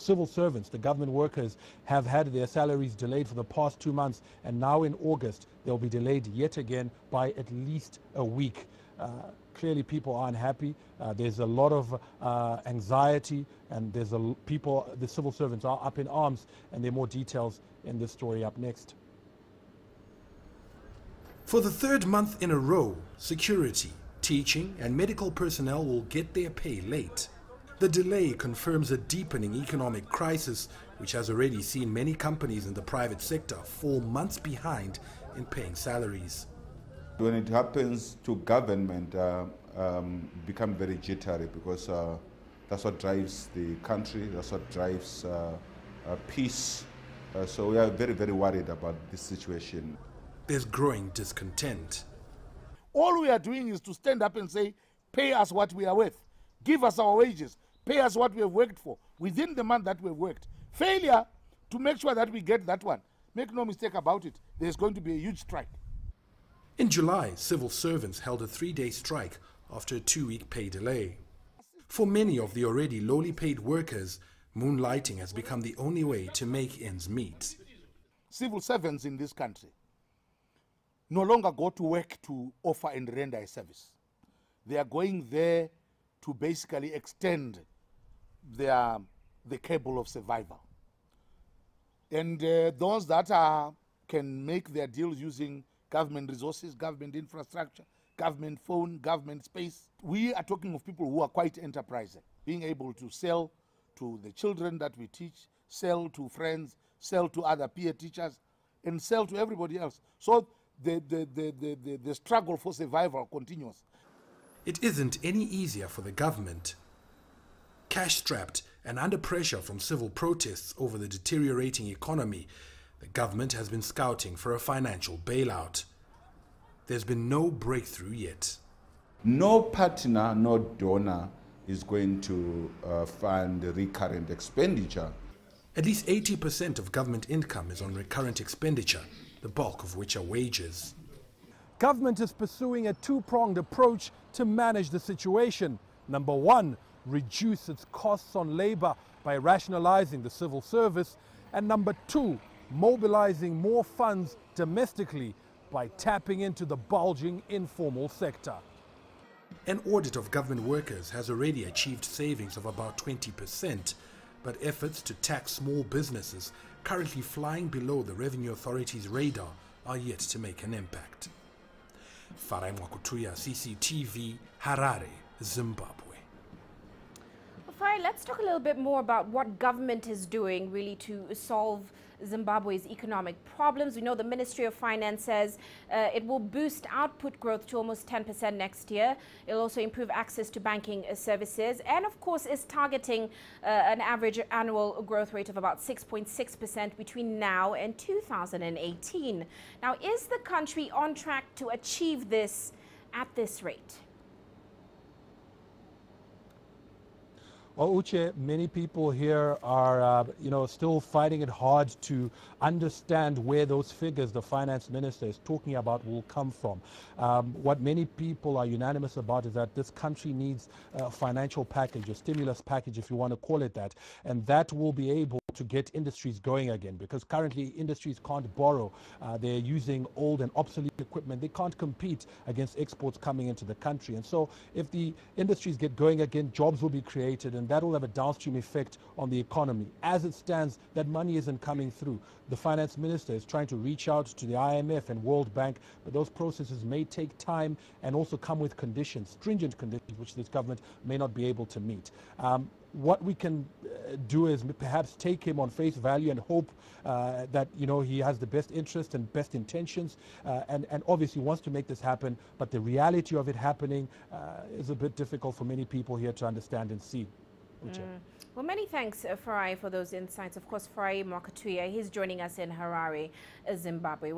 civil servants, the government workers, have had their salaries delayed for the past 2 months, and now in August they'll be delayed yet again by at least a week. Clearly people aren't happy. There's a lot of anxiety, and the civil servants are up in arms, and there are more details in this story up next. For the third month in a row, security, teaching and medical personnel will get their pay late. The delay confirms a deepening economic crisis, which has already seen many companies in the private sector fall months behind in paying salaries. When it happens to government, become very jittery, because that's what drives the country, that's what drives peace. So we are very, very worried about this situation. There's growing discontent. All we are doing is to stand up and say, pay us what we are worth, give us our wages, pay us what we have worked for within the month that we've worked. Failure to make sure that we get that one, make no mistake about it, there's going to be a huge strike. In July, civil servants held a 3-day strike after a 2-week pay delay. For many of the already lowly paid workers, moonlighting has become the only way to make ends meet. Civil servants in this country no longer go to work to offer and render a service. They are going there to basically extend the cable of survival. And those that can make their deals using government resources, government infrastructure, government phone, government space. We are talking of people who are quite enterprising, being able to sell to the children that we teach, sell to friends, sell to other peer teachers, and sell to everybody else. So the struggle for survival continues. It isn't any easier for the government. Cash-strapped and under pressure from civil protests over the deteriorating economy, the government has been scouting for a financial bailout. There's been no breakthrough yet. No partner, no donor is going to fund recurrent expenditure. At least 80% of government income is on recurrent expenditure, the bulk of which are wages. Government is pursuing a two-pronged approach to manage the situation. Number one, reduce its costs on labor by rationalizing the civil service. And number two, mobilizing more funds domestically by tapping into the bulging informal sector. An audit of government workers has already achieved savings of about 20%, but efforts to tax small businesses currently flying below the Revenue Authority's radar are yet to make an impact. Farai Mwakutuya, CCTV, Harare, Zimbabwe. Farai, let's talk a little bit more about what government is doing really to solve Zimbabwe's economic problems. We know the Ministry of Finance says it will boost output growth to almost 10% next year. It'll also improve access to banking services, and of course is targeting an average annual growth rate of about 6.6% between now and 2018. Now, is the country on track to achieve this at this rate? Well, Uche, many people here are, still fighting it hard to understand where those figures the finance minister is talking about will come from. What many people are unanimous about is that this country needs a financial package, a stimulus package, if you want to call it that, and that will be able to get industries going again, because currently industries can't borrow. They're using old and obsolete equipment. They can't compete against exports coming into the country. And so if the industries get going again, jobs will be created, and that will have a downstream effect on the economy. As it stands, that money isn't coming through. The finance minister is trying to reach out to the IMF and World Bank, but those processes may take time and also come with conditions, stringent conditions, which this government may not be able to meet. What we can do is perhaps take him on face value and hope that he has the best interest and best intentions, and obviously wants to make this happen, but the reality of it happening is a bit difficult for many people here to understand and see. Well, many thanks, Farai, for those insights. Of course, Farai Mwakutuya, he's joining us in Harare, Zimbabwe.